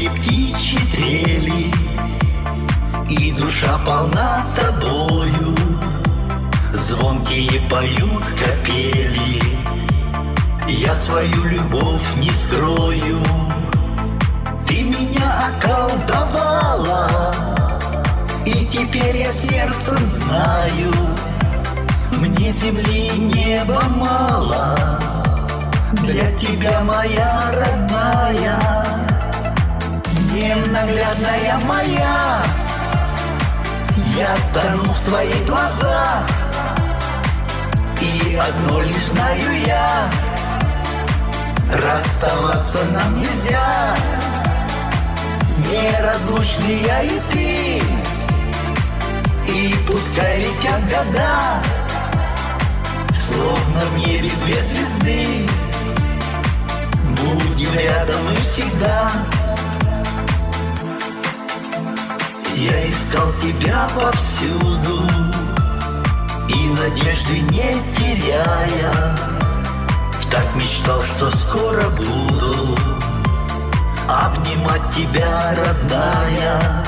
звуки птичьи трели, и душа полна тобою. Звонкие поют капели, я свою любовь не скрою. Ты меня околдовала, и теперь я сердцем знаю, мне земли и неба мало для тебя, моя родная, ненаглядная моя. Я тону в твоих глазах, и одно лишь знаю я: расставаться нам нельзя. Неразлучны я и ты, и пускай летят года, словно в небе две звезды, будем рядом и всегда. Я искал тебя повсюду, и надежды не теряя, так мечтал, что скоро буду обнимать тебя, родная.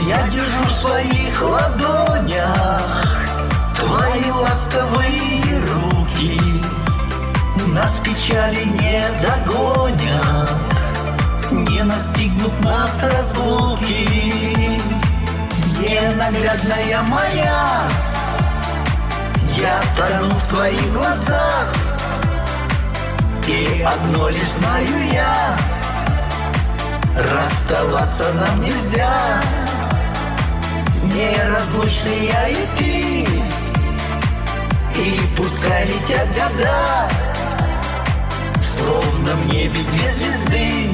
Я держу в своих ладонях твои ласковые руки, нас печали не догонят, не настигнут нас разлуки. Ненаглядная моя, я тону в твоих глазах, и одно лишь знаю я: расставаться нам нельзя. Неразлучны я и ты, и пускай летят года, словно в небе две звезды,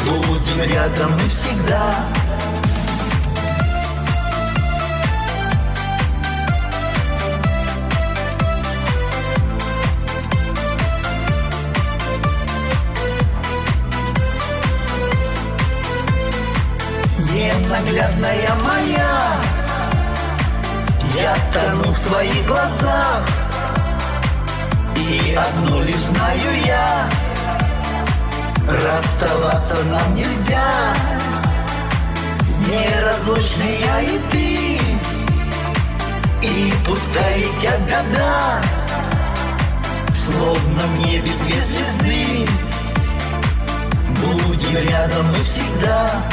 будем рядом и всегда. Ненаглядная моя, я тону в твоих глазах, и одно лишь знаю я: расставаться нам нельзя. Неразлучны я и ты, и пускай летят года, словно в небе две звезды, будем рядом и всегда.